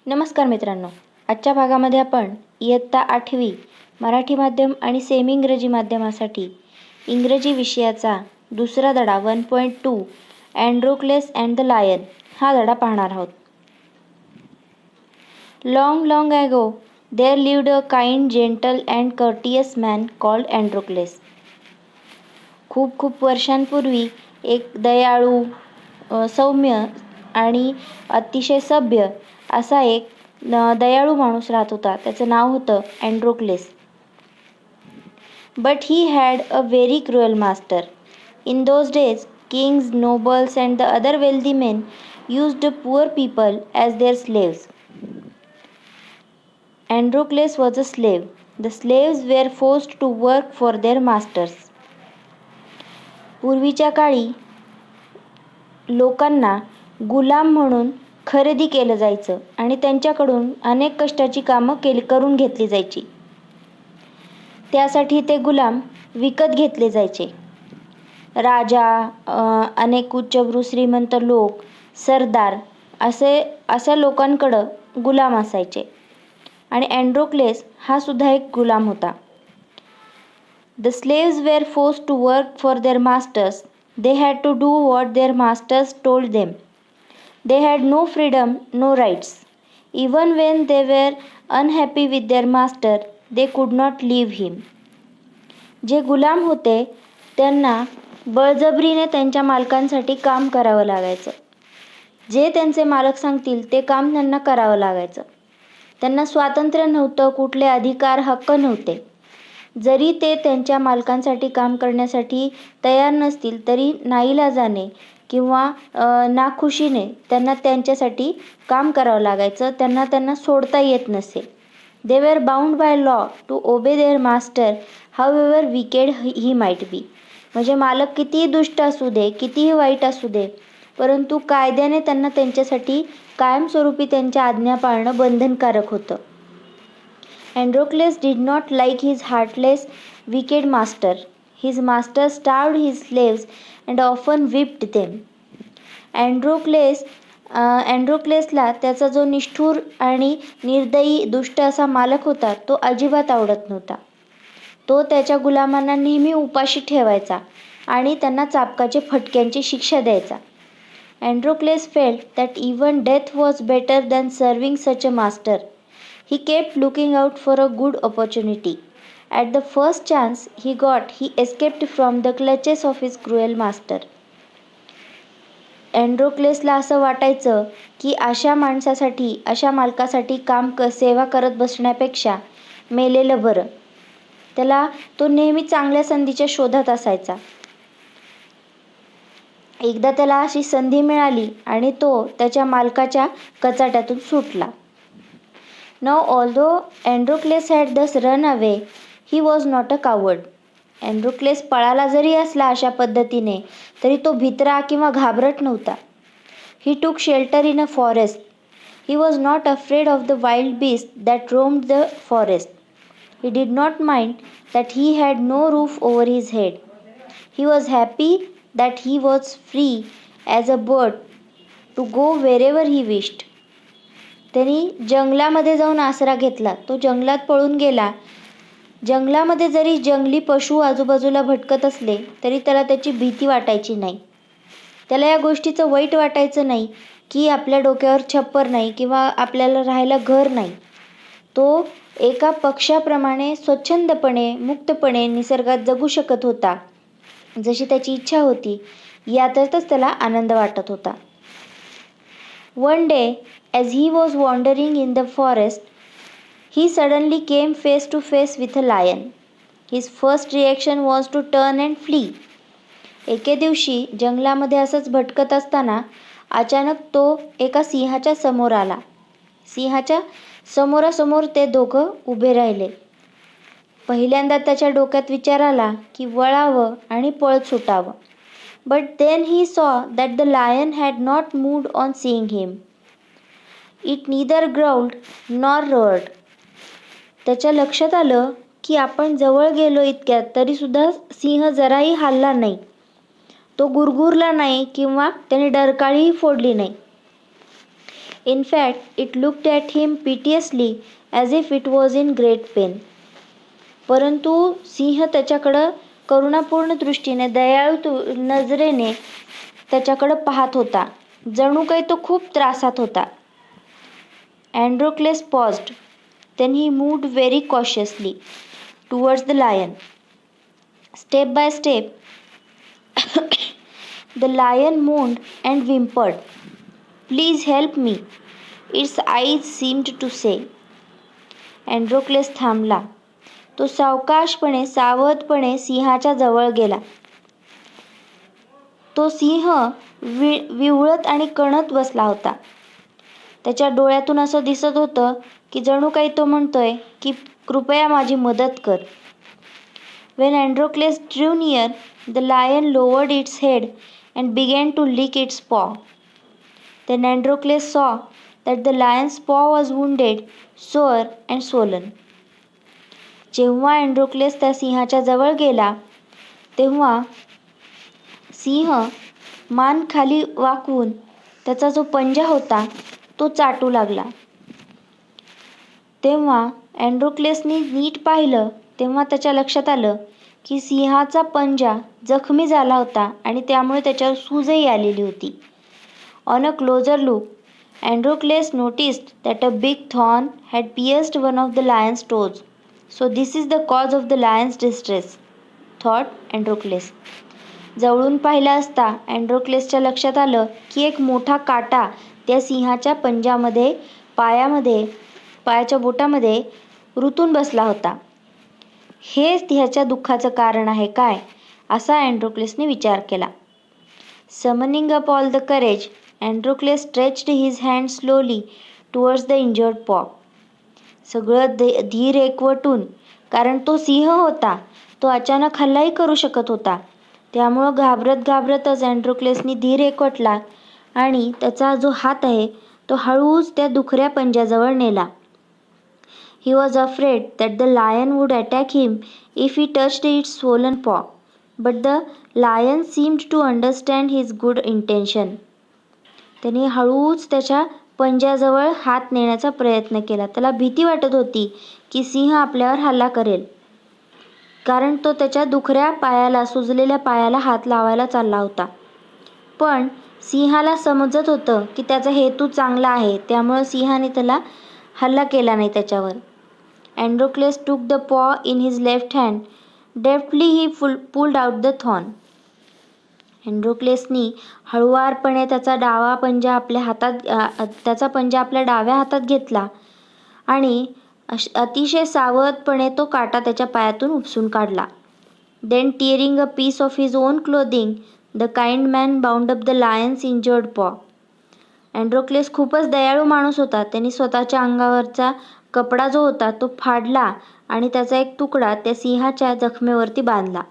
नमस्कार मित्रांनो, आजच्या भागामध्ये आपण इयत्ता 8वी मराठी माध्यम आणि सेमी इंग्रजी माध्यमासाठी इंग्रजी विषयाचा दुसरा धडा 1.2 अँड्रोक्लेस अँड द लायन हा धडा पाहणार आहोत. Long long ago there lived a kind gentle and courteous man called Androcles. खूप खूप वर्षांपूर्वी एक दयाळू, सौम्य आणि अतिशय सभ्य असा एक दयाळू माणूस राहत होता. त्याचं नाव होतं Androcles. But he had a very cruel master. In those days kings, nobles and the other wealthy men used poor people as their slaves. Androcles was a slave. The slaves were forced to work for their masters. पूर्वीच्या काळी लोकांना गुलाम म्हणून खरेदी केलं जायचं आणि त्यांच्याकडून अनेक कष्टाची कामं करून घेतली जायची. त्यासाठी ते गुलाम विकत घेतले जायचे. राजा, अनेक उच्चभ्रू श्रीमंत लोक, सरदार अशा लोकांकडं गुलाम असायचे आणि अँड्रोक्लेस हा सुद्धा एक गुलाम होता. The slaves were forced to work for their masters. They had to do what their masters told them. They had no freedom, no rights. Even when they were unhappy with their master, they could not leave him. जे गुलाम होते त्यांना बळजबरीने त्यांच्या मालकांसाठी काम करावं लागायचं. जे त्यांचे मालक सांगतील ते काम त्यांना करावं लागायचं. त्यांना स्वातंत्र्य नव्हतं, कुठले अधिकार, हक्क नव्हते. जरी ते त्यांच्या मालकांसाठी काम करण्यासाठी तयार नसतील तरी नाईलाजाने किंवा नाखुशीने त्यांना त्यांच्यासाठी काम करावं लागायचं. त्यांना सोडता येत नसे. They were bound by law to obey their master however wicked he might be. म्हणजे मालक कितीही दुष्ट असू दे, कितीही वाईट असू दे, परंतु कायद्याने त्यांना त्यांच्यासाठी कायमस्वरूपी त्यांच्या आज्ञा पाळणं बंधनकारक होतं. Androcles did not like his heartless, wicked master. His master starved his slaves and often whipped them. अँड्रोक्लेसला त्याचा जो निष्ठुर आणि निर्दयी, दुष्ट असा मालक होता तो अजिबात आवडत नव्हता. तो त्याच्या गुलामांना नेहमी उपाशी ठेवायचा आणि त्यांना चाबकाचे फटक्यांची शिक्षा द्यायचा. Androcles felt that even death was better than serving such a master. He kept looking out for a good opportunity. At the first chance he got, he escaped from the clutches of his cruel master. अँड्रोक्लेसला असं वाटायचं की अशा माणसासाठी, अशा मालकासाठी सेवा करत बसण्यापेक्षा मेलेलं बरं. तो नेहमी चांगल्या संधीच्या शोधात असायचा. एकदा त्याला अशी संधी मिळाली आणि तो त्याच्या मालकाच्या कचाट्यातून सुटला. Now although Androcles had thus run away, he was not a coward. Androcles पळाला जरी असला अशा पद्धतीने तरी तो भित्रा किंवा घाबरट नव्हता. He took shelter in a forest. He was not afraid of the wild beasts that roamed the forest. He did not mind that he had no roof over his head. He was happy that he was free as a bird to go wherever he wished. त्यांनी जंगलामध्ये जाऊन आसरा घेतला. तो जंगलात पळून गेला. जंगलामध्ये जरी जंगली पशु आजूबाजूला भटकत असले तरी त्याला त्याची भीती वाटायची नाही. त्याला या गोष्टीचं वाईट वाटायचं नाही की आपल्या डोक्यावर छप्पर नाही किंवा आपल्याला राहायला घर नाही. तो एका पक्षाप्रमाणे स्वच्छंदपणे, मुक्तपणे निसर्गात जगू शकत होता. जशी त्याची इच्छा होती यातच त्याला आनंद वाटत होता. One day, as he was wandering in the forest, he suddenly came face to face with a lion. His first reaction was to turn and flee. एके दिवशी जंगलामध्ये असंच भटकत असताना अचानक तो एका सिंहाच्या समोर आला. सिंहाच्या समोरासमोर ते दोघं उभे राहिले. पहिल्यांदा त्याच्या डोक्यात विचार आला की वळावं आणि पळत सुटावं. But then he saw that the lion had not moved on seeing him. It neither growled nor roared. त्याच्या लक्षात आलं की आपण जवळ गेलो इतक्यात तरीसुद्धा सिंह जराही हलला नाही. तो गुरगुरला नाही किंवा त्याने डरकाळीही फोडली नाही. In fact, it looked at him piteously as if it was in great pain. परंतु सिंह त्याच्याकडं करुणापूर्ण दृष्टीने, दयाळू नजरेने त्याच्याकडं पाहत होता, जणू काही तो खूप त्रासात होता. Androcles paused. Then he moved very cautiously towards the lion. Step by step, the lion moaned and whimpered. "Please help me," its eyes seemed to say. Androcles थांबला. तो सावकाशपणे, सावधपणे सिंहाच्या जवळ गेला. तो सिंह विवळत आणि कणत बसला होता. त्याच्या डोळ्यातून असं दिसत होतं की जणू काही तो म्हणतोय की कृपया माझी मदत कर. When Androcles drew near, the lion lowered its head and began to lick its paw. Then Androcles saw that the lion's paw was wounded, sore and swollen. जेव्हा Androcles त्या सिंहाच्या जवळ गेला, तेव्हा सिंह मान खाली वाकवून त्याचा जो पंजा होता तो चाटू लागला. तेव्हा Androclesनी नीट पाहिलं, तेव्हा त्याच्या लक्षात आलं की सिंहाचा पंजा जखमी झाला होता आणि त्यामुळे त्याच्यावर सूजही आलेली होती. On a closer look, Androcles noticed that a big thorn had pierced one of the lion's toes. So this is the cause of the lion's distress, thought Androcles. जवळून पाहिलं असता Androclesच्या लक्षात आलं की एक मोठा काटा त्या सिंहाच्या पंजामध्ये, पायाच्या बोटामध्ये रुतून बसला होता. हेच ह्याच्या दुःखाचं कारण आहे काय, असा Androclesने विचार केला. Summoning up all the courage, Androcles stretched his hand slowly towards the injured paw. सगळं धीर एकवटून, कारण तो सिंह होता, तो अचानक हल्लाही करू शकत होता. त्यामुळं घाबरतच Androclesनी धीर एकवटला आणि त्याचा जो हात आहे तो हळूच त्या दुखऱ्या पंजाजवळ नेला. He was afraid that the lion would attack him if he touched its swollen paw, but the lion seemed to understand his good intention. त्याने हळूच त्याच्या पंजाजवळ हात नेण्याचा प्रयत्न केला. त्याला भीती वाटत होती की सिंह आपल्यावर हल्ला करेल, कारण तो त्याच्या दुखऱ्या पायाला, सुजलेल्या पायाला हात लावायला चालला होता. पण सिंहाला समजत होतं की त्याचा हेतू चांगला आहे, त्यामुळं सिंहाने त्याला हल्ला केला नाही त्याच्यावर. Androcles took the paw in his left hand. Deftly he pulled out the thorn. Androclesनी हळुवारपणे त्याचा पंजा आपल्या डाव्या हातात घेतला आणि अतिशय सावधपणे तो काटा त्याच्या पायातून उपसून काढला. Then tearing a piece of his own clothing, the kind man bound up the lion's injured paw. Androcles खूपच दयाळू माणूस होता. त्यांनी स्वतःच्या अंगावरचा कपडा जो होता तो फाडला आणि त्याचा एक तुकडा त्या सिंहाच्या जखमेवरती बांधला.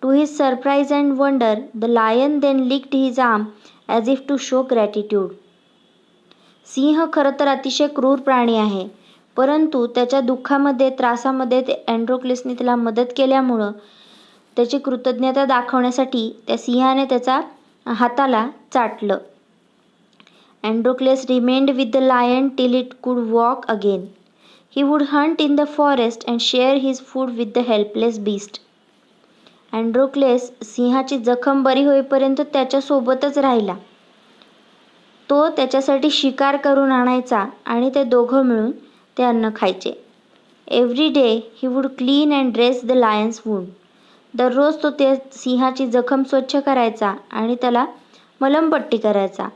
To his surprise and wonder, the lion then licked his arm as if to show gratitude. सिंह खरं तर अतिशय क्रूर प्राणी आहे, परंतु त्याच्या दुःखामध्ये, त्रासामध्ये Androclesने त्याला मदत केल्यामुळं त्याची कृतज्ञता दाखवण्यासाठी त्या सिंहाने त्याचा हाताला चाटलं. Androcles remained with the lion till it could walk again. He would hunt in the forest and share his food with the helpless beast. Androcles सिंहाची जखम बरी होईपर्यंत त्याच्यासोबतच राहिला. तो त्याच्यासाठी शिकार करून आणायचा आणि ते दोघं मिळून ते अन्न खायचे. Every day he would clean and dress the lion's wound. दररोज तो त्या सिंहाची जखम स्वच्छ करायचा आणि त्याला मलमपट्टी करायचा.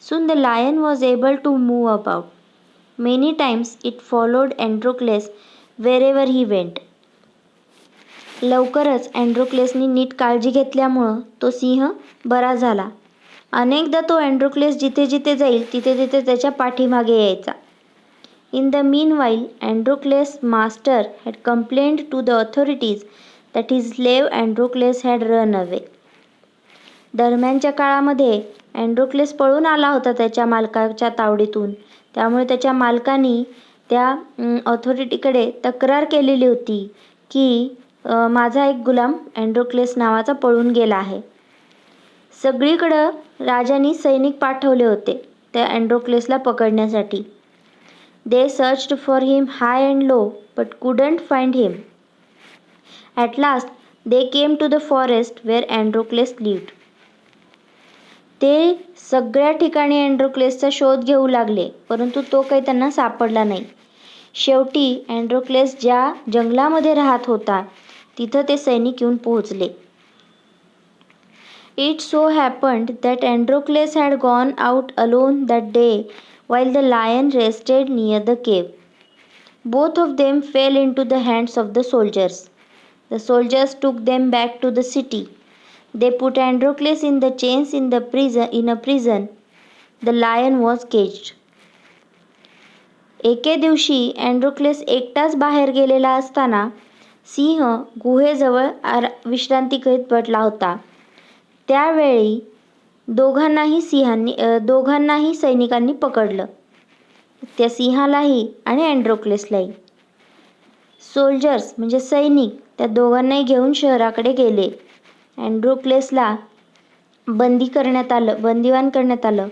Soon the lion was able to move about. Many times it followed Androcles wherever he went. लवकरच Androclesनी नीट काळजी घेतल्यामुळं तो सिंह बरा झाला. अनेकदा तो Androcles जिथे जिथे जाईल तिथे तिथे त्याच्या पाठीमागे यायचा. In the meanwhile, Androcles' master had complained to the authorities that his slave Androcles had run away. दरम्यानच्या काळामध्ये Androcles पळून आला होता त्याच्या मालकाच्या तावडीतून. त्यामुळे त्याच्या मालकाने त्या ऑथॉरिटीकडे तक्रार केलेली होती की माझा एक गुलाम Androcles नावाचा पळून गेला आहे. सगळीकडं राजांनी सैनिक पाठवले होते, त्या अँड्रोक्लेसला पकडण्यासाठी. They searched for him high and low but couldn't find him. At last they came to the forest where Androcles lived. ते सगळ्या ठिकाणी अँड्रोक्लेसचा शोध घेऊ लागले, परंतु तो काही त्यांना सापडला नाही. शेवटी अँड्रोक्लेस ज्या जंगलामध्ये राहत होता तिथं ते सैनिक येऊन पोहोचले. It so happened that Androcles had gone out alone that day while the lion rested near the cave. Both of them fell into the hands of the soldiers. The soldiers took them back to the city. They put Androcles in the chains in a prison. The lion was caged. एके दिवशी अँड्रोक्लेस एकटाच बाहेर गेलेला असताना सिंह गुहेजवळ विश्रांती करीत पडला होता. त्यावेळी दोघांनाही सैनिकांनी पकडलं, त्या सिंहालाही आणि अँड्रोक्लेसलाही. सोल्जर्स म्हणजे सैनिक त्या दोघांनाही घेऊन शहराकडे गेले. अँड्रोक्लेसला बंदिवान करण्यात आलं.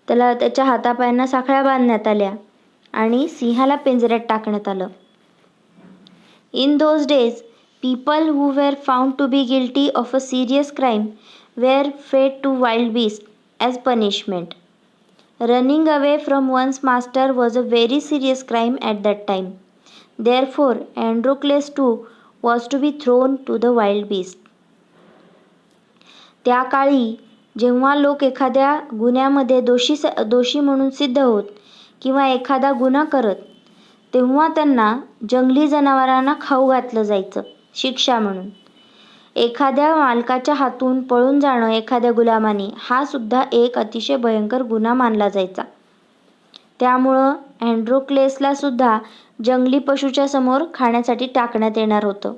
त्याला त्याच्या हातापायांना साखळ्या बांधण्यात आल्या आणि सिंहाला पिंजऱ्यात टाकण्यात आलं. In those days people who were found to be guilty of a serious crime were fed to wild beasts as punishment. Running away from one's master was a very serious crime at that time. Therefore, Androcles too was to be thrown to the wild beast. त्या काळी जेव्हा लोक एखाद्या गुन्ह्यामध्ये दोषी म्हणून सिद्ध होत किंवा एखादा गुन्हा करत, तेव्हा त्यांना जंगली जनावरांना खाऊ घातलं जायचं शिक्षा म्हणून. एखाद्या मालकाच्या हातून पळून जाणं एखाद्या गुलामाने हा सुद्धा एक अतिशय भयंकर गुन्हा मानला जायचा. त्यामुळं अँड्रोक्लेसला सुद्धा जंगली पशूच्या समोर खाण्यासाठी टाकण्यात येणार होतं.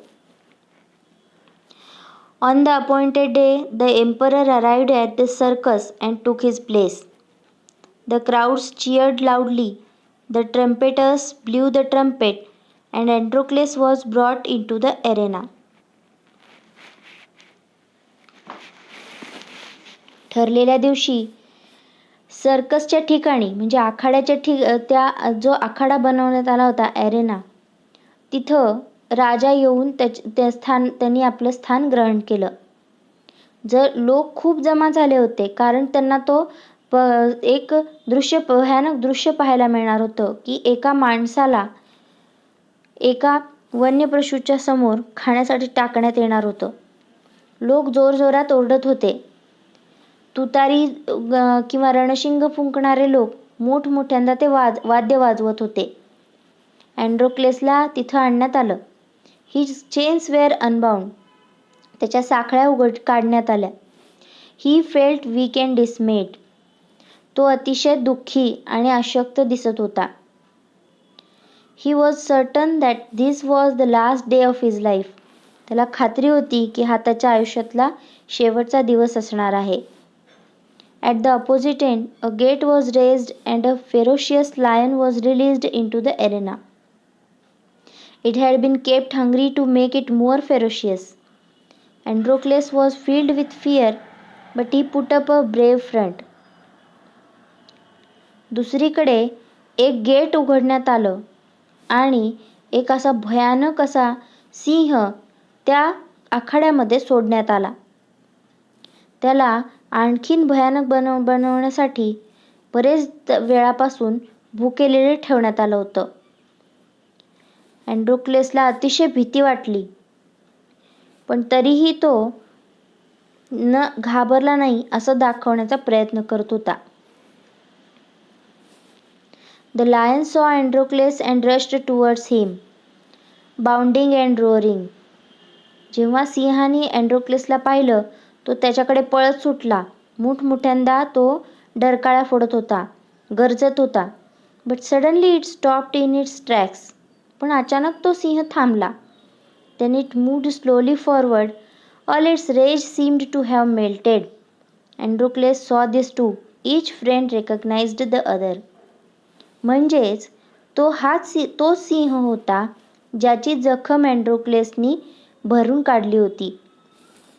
On the appointed day the emperor arrived at the circus and टूक his place. The crowds cheered loudly. The trumpeters blew the trumpet and Androcles was brought into the arena. ठरलेल्या दिवशी सर्कसच्या ठिकाणी म्हणजे आखाड्याच्या त्या जो आखाडा बनवण्यात आला होता अरेना, तिथं राजा येऊन त्यांनी आपलं स्थान ग्रहण केलं. लोक खूप जमा झाले होते कारण त्यांना तो एक भयानक दृश्य पाहायला मिळणार होतं की एका माणसाला एका वन्य पशूच्या समोर खाण्यासाठी टाकण्यात येणार होतं. लोक जोरजोरात ओरडत होते. तुतारी किंवा रणशिंग फुंकणारे लोक मोठमोठ्यांदा ते वाद्य वाजवत होते. अँड्रोक्लेसला तिथं आणण्यात आलं. His chains were unbound. त्याच्या साखळ्या काढण्यात आल्या. He felt weak and dismayed. तो अतिशय दुःखी आणि अशक्त दिसत होता. He was certain that this was the last day of his life. त्याला खात्री होती की हा त्याच्या आयुष्यातला शेवटचा दिवस असणार आहे. At the opposite end a gate was raised and a ferocious lion was released into the arena. It had been kept hungry to make it more ferocious. Androcles was filled with fear but he put up a brave front. दुसरीकडे एक gate उघडण्यात आलं आणि एक असा भयानक असा सिंह त्या आखाड्यामध्ये सोडण्यात आला. त्याला आणखीन भयानक बनवण्यासाठी बरेच वेळापासून भुकेलेले ठेवण्यात आलं होतं. अँड्रोक्लेसला अतिशय भीती वाटली, पण तरीही तो घाबरला नाही असं दाखवण्याचा प्रयत्न करत होता. The lion saw Androcles and rushed towards him, bounding and roaring. जेव्हा सिंहाने अँड्रोक्लेसला पाहिलं तो त्याच्याकडे पळत सुटला. मोठमोठ्यांदा तो डरकाळ्या फोडत होता, गरजत होता. But suddenly it stopped in its tracks. पण अचानक तो सिंह थांबला. Then it moved slowly forward. All its rage seemed to have melted. Androcles saw this too. Each friend recognized the other. म्हणजेच तो सिंह होता ज्याची जखम अँड्रोक्लेसनी भरून काढली होती,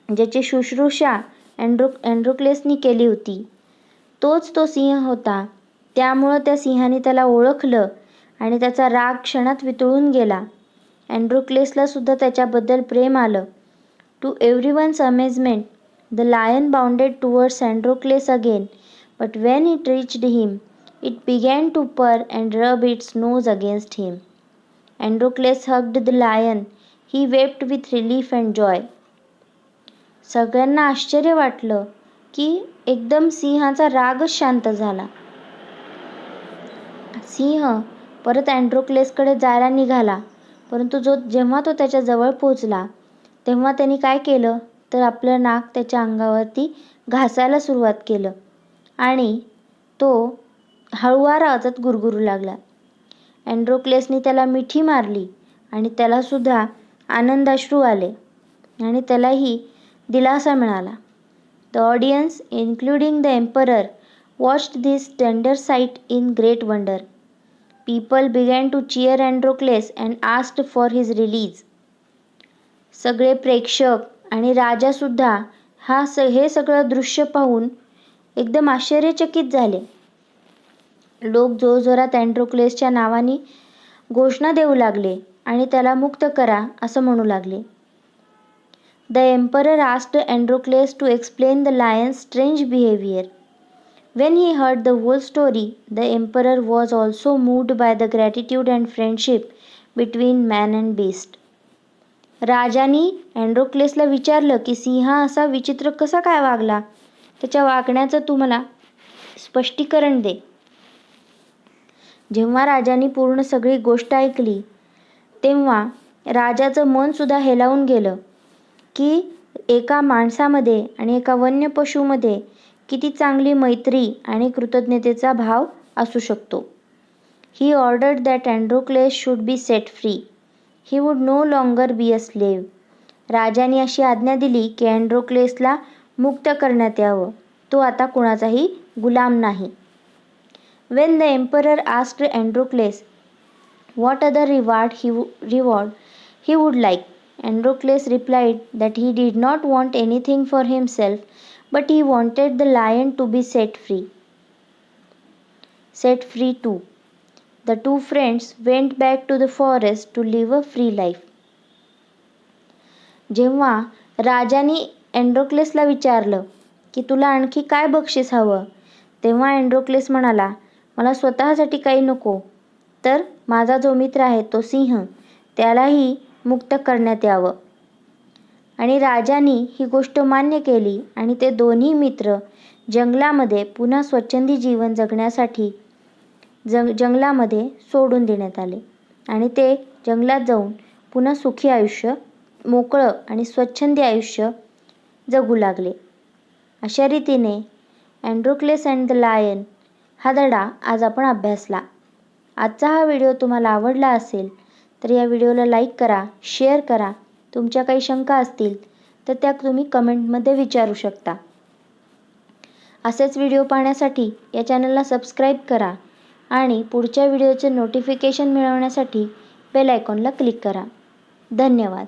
ज्याची शुश्रूषा अँड्रोक्लेसनी केली होती. तोच तो सिंह होता. त्यामुळं त्या सिंहाने त्याला ओळखलं आणि त्याचा राग क्षणात वितळून गेला. अँड्रोक्लेसला सुद्धा त्याच्याबद्दल प्रेम आलं. To everyone's amazement, the lion bounded towards Androcles again, but when it reached him, it began to purr and rub its nose against him. Androcles hugged the lion. He wept with relief and joy. सगळ्यांना आश्चर्य वाटलं की एकदम सिंहाचा रागच शांत झाला. सिंह परत अँड्रोक्लेसकडे जायला निघाला, परंतु जेव्हा तो त्याच्या जवळ पोचला तेव्हा त्यांनी काय केलं तर आपलं नाक त्याच्या अंगावरती घासायला सुरुवात केलं आणि तो हळुवार आवाजात गुरगुरू लागला. अँड्रोक्लेसने त्याला मिठी मारली आणि त्यालासुद्धा आनंदाश्रू आले आणि त्यालाही दिलासा मिळाला. The audience, including the emperor, watched this tender sight in great wonder. People began to cheer Androcles and asked for his release. सगळे प्रेक्षक आणि राजासुद्धा हे सगळं दृश्य पाहून एकदम आश्चर्यचकित झाले. लोक जोरजोरात अँड्रोक्लेसच्या नावाने घोषणा देऊ लागले आणि त्याला मुक्त करा असं म्हणू लागले. The emperor asked Androcles to explain the lion's strange behavior. When he heard the whole story, the emperor was also moved by the gratitude and friendship between man and beast. Rajani अँड्रोक्लेसला विचारलं की सिंह असा विचित्र कसा काय वागला, त्याच्या वागण्याचं तू मला स्पष्टीकरण दे. जेव्हा राजानी पूर्ण सगळी गोष्ट ऐकली तेव्हा राजाचं मन सुद्धा हेलावून गेलं की एका माणसामध्ये आणि एका वन्य पशुमध्ये किती चांगली मैत्री आणि कृतज्ञतेचा भाव असू शकतो. He ordered that Androcles should be set free. He would no longer be a slave. राजाने अशी आज्ञा दिली की अँड्रोक्लेसला मुक्त करण्यात यावं. तो आता कुणाचाही गुलाम नाही. When the emperor asked Androcles what other reward he would like, Androcles replied that he did not want anything for himself, but he wanted the lion to be set free too. The two friends went back to the forest to live a free life. जेव्हा राजाने अँड्रोक्लेसला विचारलं की तुला आणखी काय बक्षीस हवं, तेव्हा अँड्रोक्लेस म्हणाला, मला स्वतःसाठी काही नको, तर माझा जो मित्र आहे तो सिंह, त्यालाही मुक्त करण्यात यावं. आणि राजाने ही गोष्ट मान्य केली आणि ते दोन्ही मित्र जंगलामध्ये पुन्हा स्वच्छंदी जीवन जगण्यासाठी जंगलामध्ये सोडून देण्यात आले आणि ते जंगलात जाऊन पुन्हा सुखी आयुष्य, मोकळं आणि स्वच्छंदी आयुष्य जगू लागले. अशा रीतीने अँड्रोक्लेस अँड द लायन हा धडा आज आपण अभ्यासला. आजचा हा व्हिडिओ तुम्हाला आवडला असेल तर या व्हिडिओला लाईक करा, शेअर करा. तुमच्या काही शंका असतील तर त्या तुम्ही कमेंटमध्ये विचारू शकता. असेच व्हिडिओ पाहण्यासाठी या चॅनलला सबस्क्राईब करा आणि पुढच्या व्हिडिओचे नोटिफिकेशन मिळवण्यासाठी बेल आयकॉनला क्लिक करा. धन्यवाद.